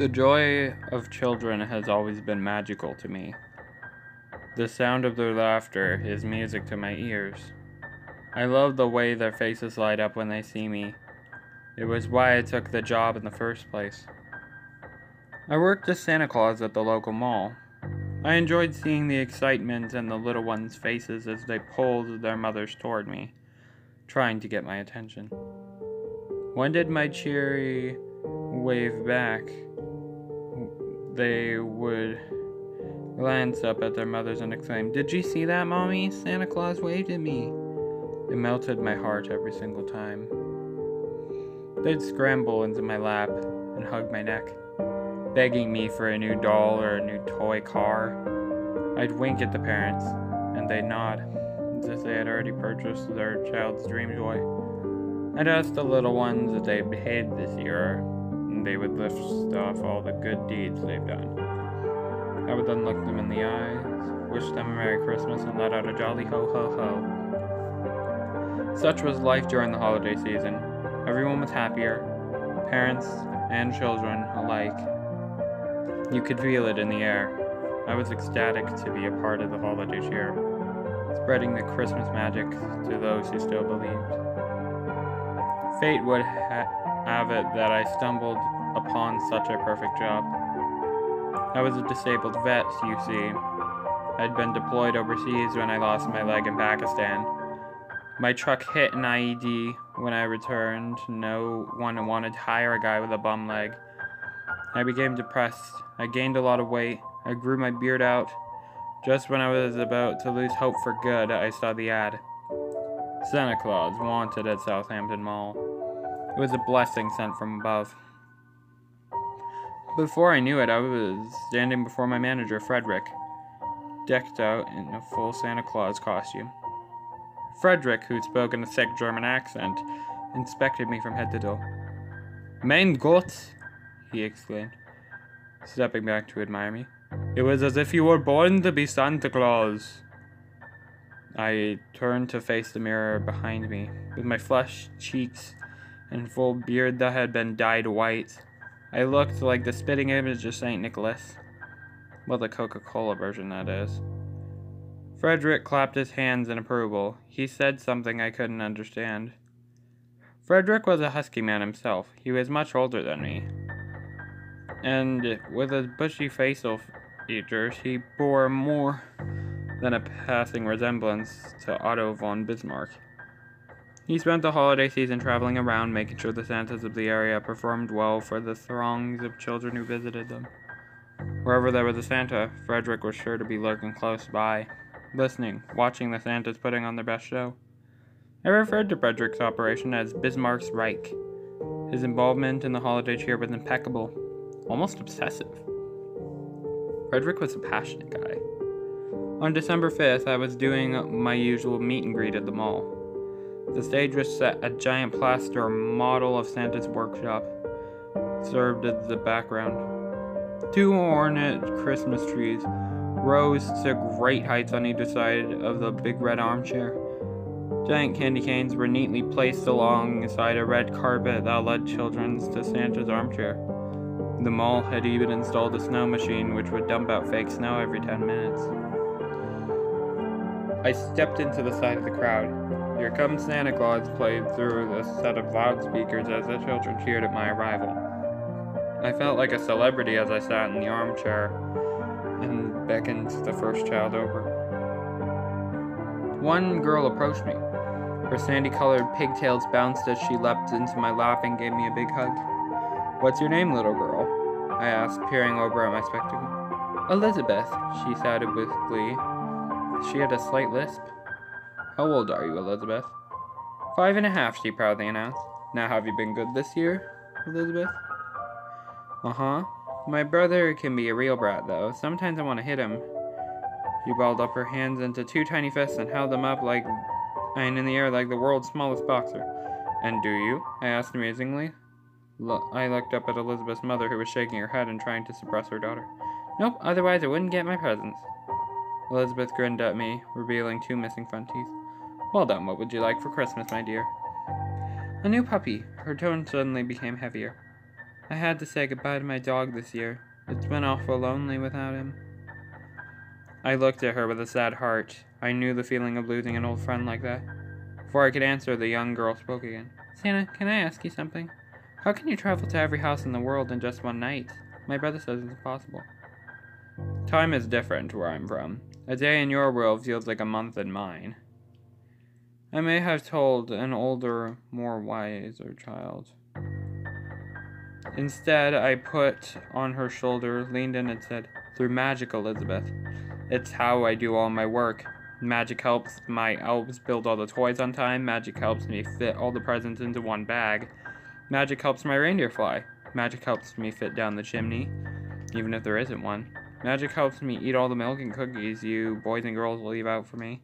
The joy of children has always been magical to me. The sound of their laughter is music to my ears. I love the way their faces light up when they see me. It was why I took the job in the first place. I worked as Santa Claus at the local mall. I enjoyed seeing the excitement in the little ones' faces as they pulled their mothers toward me, trying to get my attention. When did my cheery wave back? They would glance up at their mothers and exclaim, "Did you see that, Mommy? Santa Claus waved at me." It melted my heart every single time. They'd scramble into my lap and hug my neck, begging me for a new doll or a new toy car. I'd wink at the parents, and they'd nod, as if they had already purchased their child's dream toy. I'd ask the little ones if they behaved this year, and they would list off all the good deeds they've done. I would then look them in the eyes, wish them a Merry Christmas, and let out a jolly ho ho ho. Such was life during the holiday season. Everyone was happier, parents and children alike. You could feel it in the air. I was ecstatic to be a part of the holiday cheer, spreading the Christmas magic to those who still believed. Fate would have it that I stumbled upon such a perfect job. I was a disabled vet, you see. I'd been deployed overseas when I lost my leg in Pakistan. My truck hit an IED when I returned. No one wanted to hire a guy with a bum leg. I became depressed. I gained a lot of weight. I grew my beard out. Just when I was about to lose hope for good, I saw the ad. Santa Claus wanted at Southampton Mall. It was a blessing sent from above. Before I knew it, I was standing before my manager, Frederick, decked out in a full Santa Claus costume. Frederick, who spoke in a thick German accent, inspected me from head to toe. "Mein Gott!" he exclaimed, stepping back to admire me. "It was as if you were born to be Santa Claus." I turned to face the mirror behind me, with my flushed cheeks and full beard that had been dyed white. I looked like the spitting image of St. Nicholas. Well, the Coca-Cola version, that is. Frederick clapped his hands in approval. He said something I couldn't understand. Frederick was a husky man himself. He was much older than me, and with his bushy facial features, he bore more than a passing resemblance to Otto von Bismarck. He spent the holiday season traveling around, making sure the Santas of the area performed well for the throngs of children who visited them. Wherever there was a Santa, Frederick was sure to be lurking close by, listening, watching the Santas putting on their best show. I referred to Frederick's operation as Bismarck's Reich. His involvement in the holiday cheer was impeccable, almost obsessive. Frederick was a passionate guy. On December 5th, I was doing my usual meet and greet at the mall. The stage was set, a giant plaster model of Santa's workshop served as the background. 2 ornate Christmas trees rose to great heights on either side of the big red armchair. Giant candy canes were neatly placed alongside a red carpet that led children to Santa's armchair. The mall had even installed a snow machine which would dump out fake snow every 10 minutes. I stepped into the side of the crowd. "Here Comes Santa Claus" played through a set of loudspeakers as the children cheered at my arrival. I felt like a celebrity as I sat in the armchair and beckoned the first child over. One girl approached me. Her sandy-colored pigtails bounced as she leapt into my lap and gave me a big hug. "What's your name, little girl?" I asked, peering over at my spectacle. "Elizabeth," she shouted with glee. She had a slight lisp. "How old are you, Elizabeth?" 5.5, she proudly announced. "Now, have you been good this year, Elizabeth?" "Uh-huh. My brother can be a real brat, though. Sometimes I want to hit him." She balled up her hands into 2 tiny fists and held them up in the air like the world's smallest boxer. "And do you?" I asked amusingly. I looked up at Elizabeth's mother, who was shaking her head and trying to suppress her daughter. "Nope, otherwise I wouldn't get my presents." Elizabeth grinned at me, revealing 2 missing front teeth. "Well done, what would you like for Christmas, my dear?" "A new puppy." Her tone suddenly became heavier. I had to say goodbye to my dog this year. It's been awful lonely without him. I looked at her with a sad heart. I knew the feeling of losing an old friend like that. Before I could answer, the young girl spoke again. Santa, can I ask you something? How can you travel to every house in the world in just one night? My brother says it's impossible. Time is different where I'm from. A day in your world feels like a month in mine. I may have told an older, more wiser child. Instead, I put on her shoulder, leaned in and said, through magic, Elizabeth. It's how I do all my work. Magic helps my elves build all the toys on time. Magic helps me fit all the presents into one bag. Magic helps my reindeer fly. Magic helps me fit down the chimney, even if there isn't one. Magic helps me eat all the milk and cookies you boys and girls leave out for me.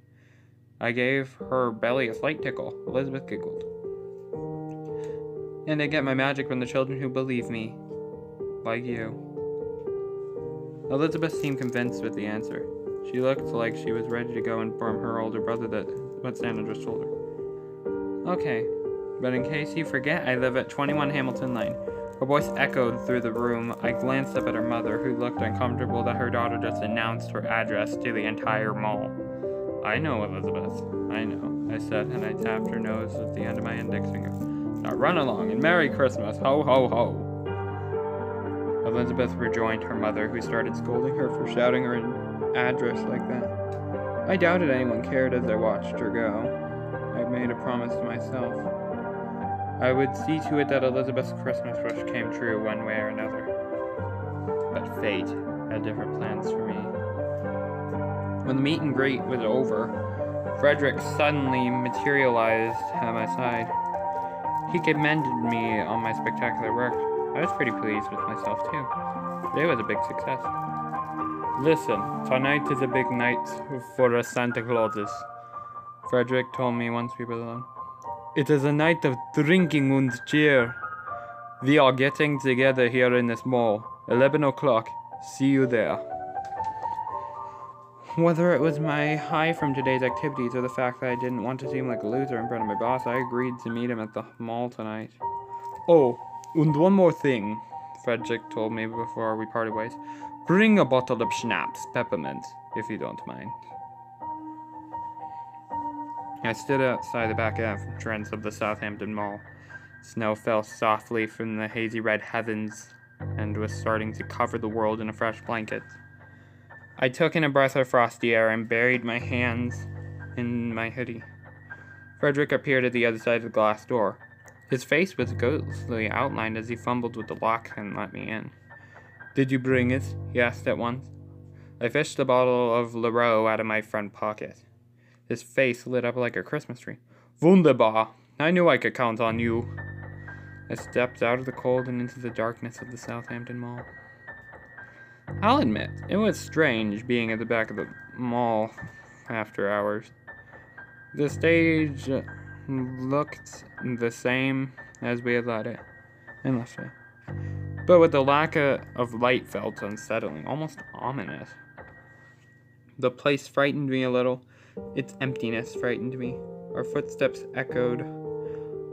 I gave her belly a slight tickle. Elizabeth giggled. And I get my magic from the children who believe me. Like you. Elizabeth seemed convinced with the answer. She looked like she was ready to go inform her older brother that what Santa just told her. Okay, but in case you forget, I live at 21 Hamilton Lane. Her voice echoed through the room. I glanced up at her mother, who looked uncomfortable that her daughter just announced her address to the entire mall. I know, Elizabeth. I know, I said, and I tapped her nose with the end of my index finger. Now run along, and Merry Christmas, ho ho ho. Elizabeth rejoined her mother, who started scolding her for shouting her address like that. I doubted anyone cared as I watched her go. I made a promise to myself. I would see to it that Elizabeth's Christmas wish came true one way or another. But fate had different plans for me. When the meet and greet was over, Frederick suddenly materialized at my side. He commended me on my spectacular work. I was pretty pleased with myself too. Today was a big success. Listen, tonight is a big night for us Santa Clauses, Frederick told me once we were alone. It is a night of drinking and cheer. We are getting together here in this mall. 11 o'clock. See you there. Whether it was my high from today's activities or the fact that I didn't want to seem like a loser in front of my boss, I agreed to meet him at the mall tonight. Oh, and one more thing, Frederick told me before we parted ways. Bring a bottle of schnapps, peppermint, if you don't mind. I stood outside the back entrance of the Southampton Mall. Snow fell softly from the hazy red heavens and was starting to cover the world in a fresh blanket. I took in a breath of frosty air and buried my hands in my hoodie. Frederick appeared at the other side of the glass door. His face was ghostly outlined as he fumbled with the lock and let me in. Did you bring it? He asked at once. I fished a bottle of Leroux out of my front pocket. His face lit up like a Christmas tree. Wunderbar! I knew I could count on you. I stepped out of the cold and into the darkness of the Southampton Mall. I'll admit, it was strange being at the back of the mall after hours. The stage looked the same as we had left it. But with the lack of light felt unsettling, almost ominous. The place frightened me a little. Its emptiness frightened me. Our footsteps echoed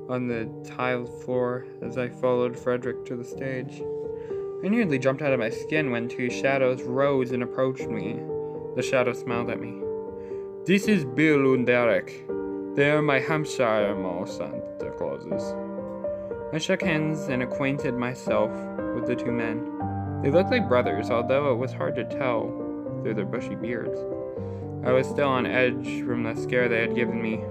on the tiled floor as I followed Frederick to the stage. I nearly jumped out of my skin when two shadows rose and approached me. The shadow smiled at me. This is Bill and Derek. They are my Hampshire Mall Santa Clauses. I shook hands and acquainted myself with the two men. They looked like brothers, although it was hard to tell through their bushy beards. I was still on edge from the scare they had given me.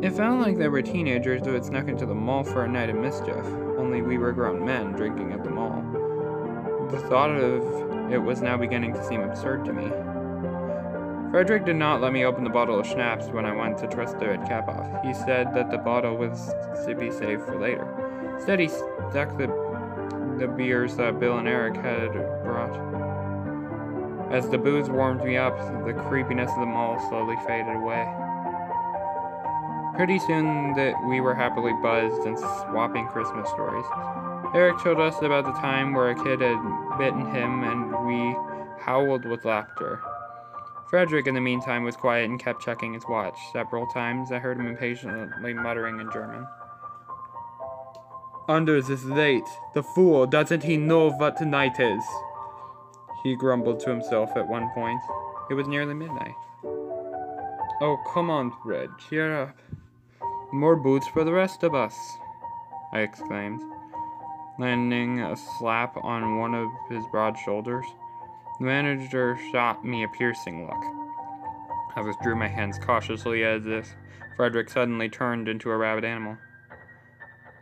It felt like they were teenagers who had snuck into the mall for a night of mischief, only we were grown men drinking at the mall. The thought of it was now beginning to seem absurd to me. Frederick did not let me open the bottle of schnapps when I went to twist the red cap off. He said that the bottle was to be saved for later. Instead, he stuck the beers that Bill and Eric had brought. As the booze warmed me up, the creepiness of the mall slowly faded away. Pretty soon we were happily buzzed and swapping Christmas stories. Eric told us about the time where a kid had bitten him and we howled with laughter. Frederick, in the meantime, was quiet and kept checking his watch. Several times I heard him impatiently muttering in German. Anders is late. The fool, doesn't he know what tonight is? He grumbled to himself at one point. It was nearly midnight. Oh, come on, Fred, cheer up. More boots for the rest of us, I exclaimed, landing a slap on one of his broad shoulders. The manager shot me a piercing look. I withdrew my hands cautiously as if Frederick suddenly turned into a rabid animal.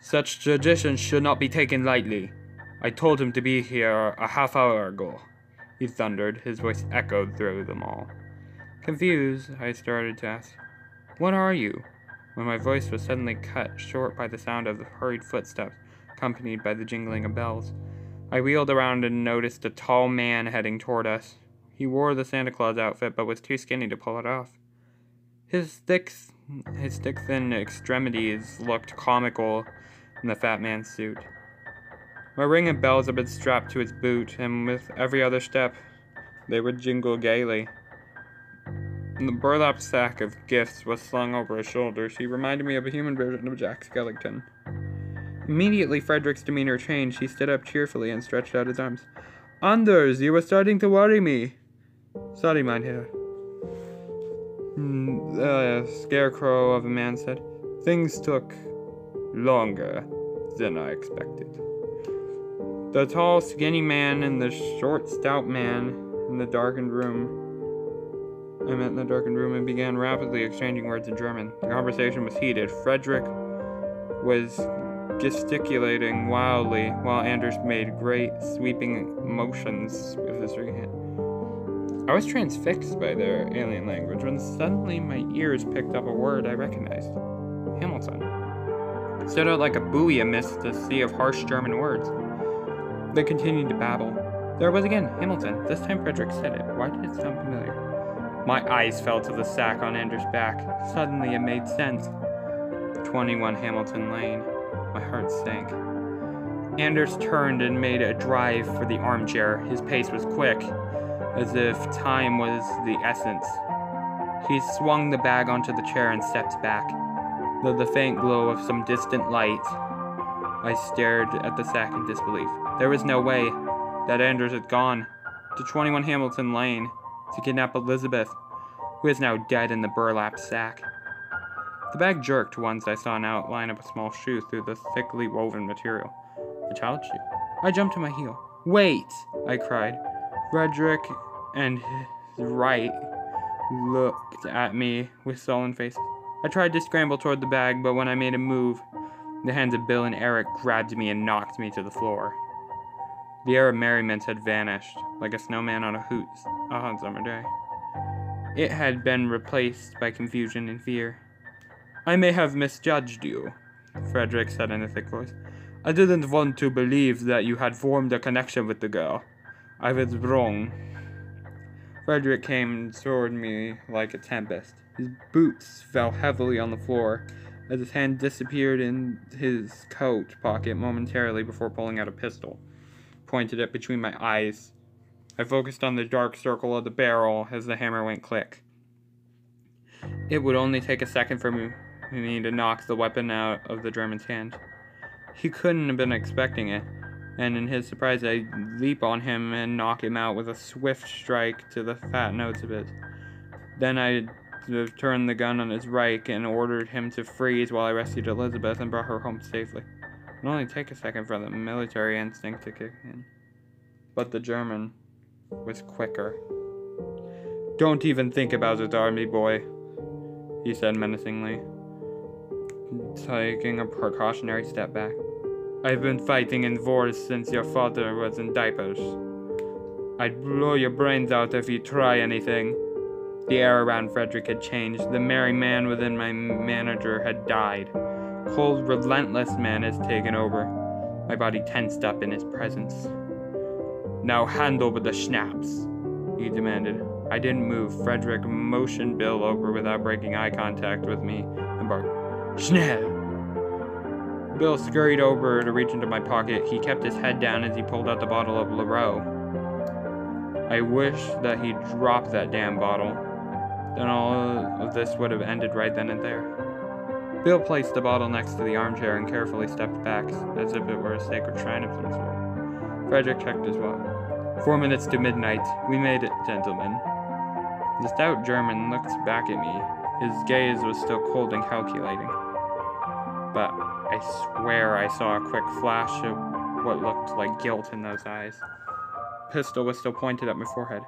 Such traditions should not be taken lightly. I told him to be here a half hour ago, he thundered. His voice echoed through them all. Confused, I started to ask, "What are you?" when my voice was suddenly cut short by the sound of hurried footsteps, accompanied by the jingling of bells. I wheeled around and noticed a tall man heading toward us. He wore the Santa Claus outfit, but was too skinny to pull it off. His thick-thin extremities looked comical in the fat man's suit. My ring of bells had been strapped to his boot, and with every other step, they would jingle gaily. The burlap sack of gifts was slung over his shoulders. He reminded me of a human version of Jack Skellington. Immediately, Frederick's demeanor changed. He stood up cheerfully and stretched out his arms. "Anders, you were starting to worry me." "Sorry, Mynheer." The scarecrow of a man said, "Things took longer than I expected." The tall, skinny man and the short, stout man in the darkened room I met in the darkened room and began rapidly exchanging words in German. The conversation was heated. Frederick was gesticulating wildly, while Anders made great, sweeping motions with his right hand. I was transfixed by their alien language when suddenly my ears picked up a word I recognized. Hamilton. It stood out like a buoy amidst a sea of harsh German words. They continued to babble. There it was again, Hamilton. This time Frederick said it. Why did it sound familiar? My eyes fell to the sack on Anders' back. Suddenly it made sense. 21 Hamilton Lane. My heart sank. Anders turned and made a drive for the armchair. His pace was quick, as if time was the essence. He swung the bag onto the chair and stepped back. The faint glow of some distant light. I stared at the sack in disbelief. There was no way that Anders had gone to 21 Hamilton Lane to kidnap Elizabeth, who is now dead in the burlap sack. The bag jerked once I saw an outline of a small shoe through the thickly woven material. A child's shoe. I jumped to my heel. "Wait!" I cried. Frederick and his right looked at me with sullen faces. I tried to scramble toward the bag, but when I made a move, the hands of Bill and Eric grabbed me and knocked me to the floor. The air of merriment had vanished, like a snowman on a hot summer day. It had been replaced by confusion and fear. "I may have misjudged you," Frederick said in a thick voice. "I didn't want to believe that you had formed a connection with the girl. I was wrong." Frederick came toward me like a tempest. His boots fell heavily on the floor as his hand disappeared in his coat pocket momentarily before pulling out a pistol. Pointed it between my eyes. I focused on the dark circle of the barrel as the hammer went click. It would only take a second for me to knock the weapon out of the German's hand. He couldn't have been expecting it, and in his surprise I'd leap on him and knock him out with a swift strike to the fat nose of it. Then I'd turned the gun on his right and ordered him to freeze while I rescued Elizabeth and brought her home safely. It would only take a second for the military instinct to kick in. But the German was quicker. "Don't even think about it, army boy," he said menacingly, taking a precautionary step back. "I've been fighting in wars since your father was in diapers. I'd blow your brains out if you try anything." The air around Frederick had changed. The merry man within my manager had died. Cold, relentless man has taken over. My body tensed up in his presence. "Now hand over the schnapps," he demanded. I didn't move. Frederick motioned Bill over without breaking eye contact with me and barked, "Schnell!" Bill scurried over to reach into my pocket. He kept his head down as he pulled out the bottle of Leroux. I wish that he'd dropped that damn bottle. Then all of this would have ended right then and there. Bill placed the bottle next to the armchair and carefully stepped back, as if it were a sacred shrine of some sort. Frederick checked his watch. 4 minutes to midnight. We made it, gentlemen. The stout German looked back at me. His gaze was still cold and calculating. But I swear I saw a quick flash of what looked like guilt in those eyes. Pistol was still pointed at my forehead.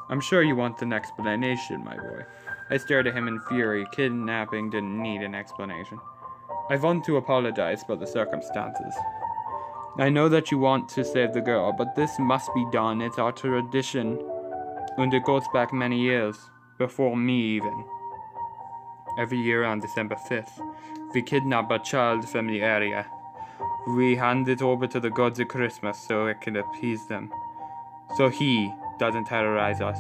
I'm sure you want an explanation, my boy. I stared at him in fury. Kidnapping didn't need an explanation. I want to apologize for the circumstances. I know that you want to save the girl, but this must be done. It's our tradition, and it goes back many years, before me even. Every year on December 5th, we kidnap a child from the area. We hand it over to the gods at Christmas so it can appease them. So he doesn't terrorize us.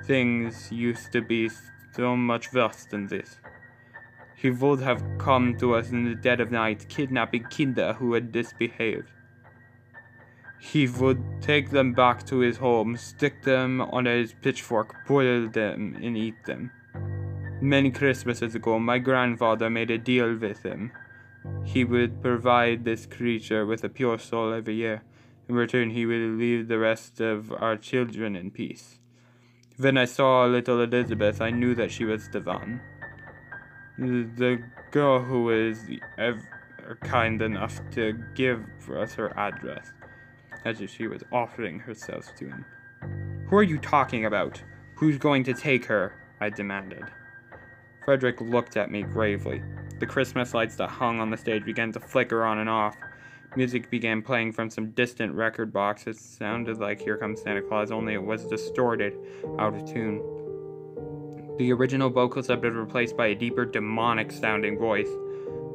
Things used to be so much worse than this. He would have come to us in the dead of night, kidnapping kinder who had misbehaved. He would take them back to his home, stick them on his pitchfork, boil them, and eat them. Many Christmases ago, my grandfather made a deal with him. He would provide this creature with a pure soul every year. In return, he would leave the rest of our children in peace. When I saw little Elizabeth, I knew that she was the one. The girl who was ever kind enough to give us her address, as if she was offering herself to him. Who are you talking about? Who's going to take her? I demanded. Frederick looked at me gravely. The Christmas lights that hung on the stage began to flicker on and off. Music began playing from some distant record box. It sounded like Here Comes Santa Claus, only it was distorted, out of tune. The original vocals had been replaced by a deeper, demonic-sounding voice.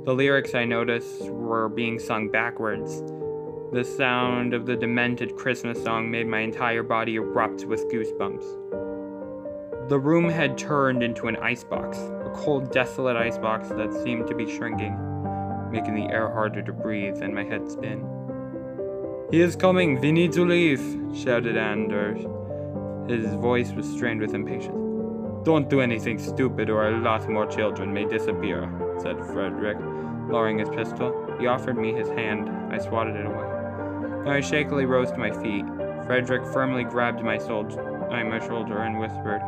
The lyrics, I noticed, were being sung backwards. The sound of the demented Christmas song made my entire body erupt with goosebumps. The room had turned into an icebox, a cold, desolate icebox that seemed to be shrinking, making the air harder to breathe and my head spin. He is coming, we need to leave, shouted Anders. His voice was strained with impatience. Don't do anything stupid or a lot more children may disappear, said Frederick, lowering his pistol. He offered me his hand. I swatted it away. I shakily rose to my feet. Frederick firmly grabbed my shoulder and whispered,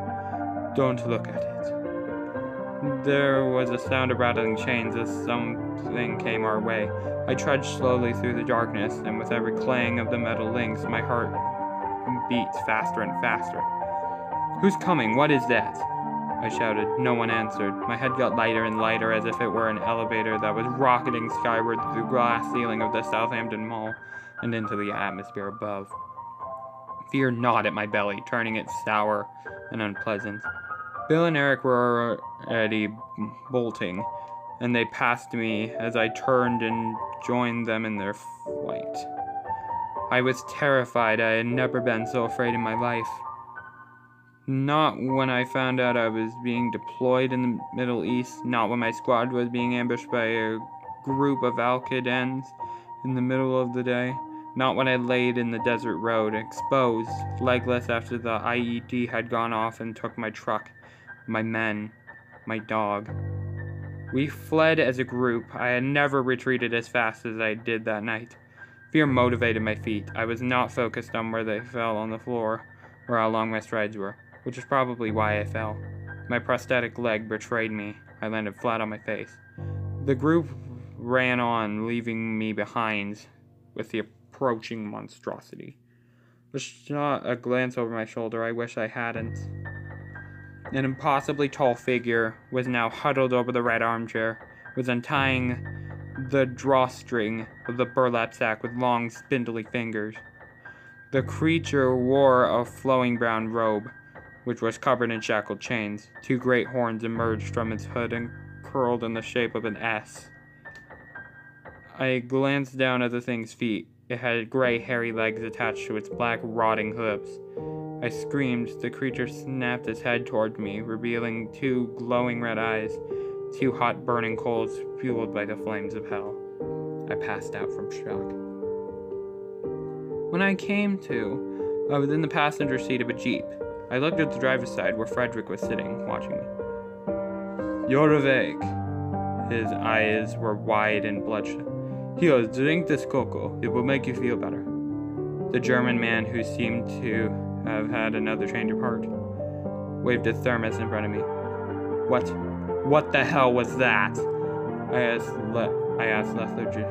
Don't look at it. There was a sound of rattling chains as something came our way. I trudged slowly through the darkness, and with every clang of the metal links, my heart beat faster and faster. Who's coming? What is that? I shouted. No one answered. My head got lighter and lighter as if it were an elevator that was rocketing skyward through the glass ceiling of the Southampton Mall and into the atmosphere above. Fear gnawed at my belly, turning it sour and unpleasant. Bill and Eric were already bolting, and they passed me as I turned and joined them in their flight. I was terrified. I had never been so afraid in my life. Not when I found out I was being deployed in the Middle East, not when my squad was being ambushed by a group of Al-Qaedans in the middle of the day, not when I laid in the desert road, exposed, legless after the IED had gone off and took my truck, my men, my dog. We fled as a group. I had never retreated as fast as I did that night. Fear motivated my feet. I was not focused on where they fell on the floor or how long my strides were, which is probably why I fell. My prosthetic leg betrayed me. I landed flat on my face. The group ran on, leaving me behind with the approaching monstrosity. I shot a glance over my shoulder. I wish I hadn't. An impossibly tall figure was now huddled over the red armchair, was untying the drawstring of the burlap sack with long, spindly fingers. The creature wore a flowing brown robe, which was covered in shackled chains. Two great horns emerged from its hood and curled in the shape of an S. I glanced down at the thing's feet. It had gray, hairy legs attached to its black, rotting hooves. I screamed. The creature snapped its head toward me, revealing two glowing red eyes, two hot, burning coals fueled by the flames of hell. I passed out from shock. When I came to, I was in the passenger seat of a Jeep. I looked at the driver's side where Frederick was sitting, watching me. You're awake. His eyes were wide and bloodshot. "Here, drink this cocoa. It will make you feel better." The German man, who seemed to have had another change of heart, waved a thermos in front of me. What the hell was that?" I asked lethargically,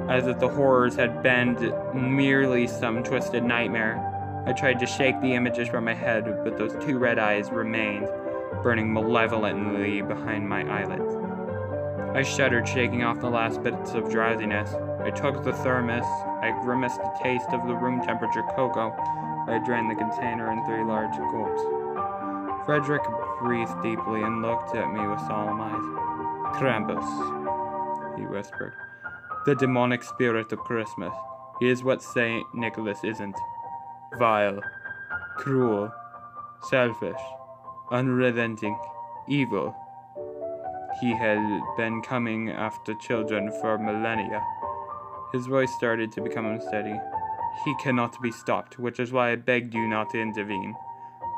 as if the horrors had been merely some twisted nightmare. I tried to shake the images from my head, but those two red eyes remained, burning malevolently behind my eyelids. I shuddered, shaking off the last bits of drowsiness. I took the thermos. I grimaced a taste of the room temperature cocoa. I drained the container in 3 large gulps. Frederick breathed deeply and looked at me with solemn eyes. "Krampus," he whispered. "The demonic spirit of Christmas. He is what St. Nicholas isn't. Vile, cruel, selfish, unrelenting, evil. He had been coming after children for millennia." His voice started to become unsteady. "He cannot be stopped, which is why I begged you not to intervene.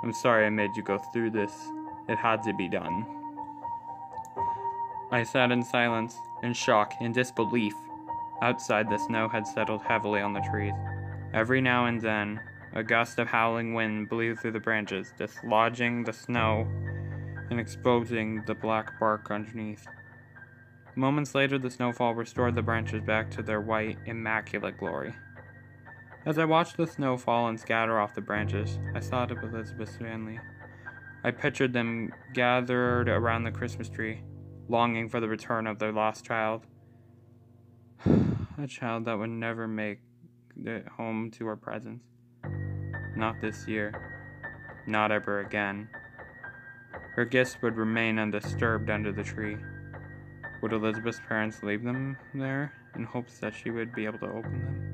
I'm sorry I made you go through this. It had to be done." I sat in silence, in shock, in disbelief. Outside, the snow had settled heavily on the trees. Every now and then, a gust of howling wind blew through the branches, dislodging the snow and exposing the black bark underneath. Moments later, the snowfall restored the branches back to their white, immaculate glory. As I watched the snow fall and scatter off the branches, I thought of Elizabeth Stanley. I pictured them gathered around the Christmas tree, longing for the return of their lost child. A child that would never make it home to her presence. Not this year. Not ever again. Her gifts would remain undisturbed under the tree. Would Elizabeth's parents leave them there in hopes that she would be able to open them?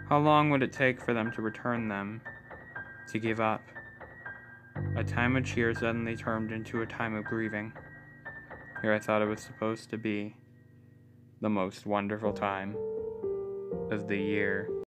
How long would it take for them to return them, to give up? A time of cheer suddenly turned into a time of grieving. Here I thought it was supposed to be the most wonderful time of the year.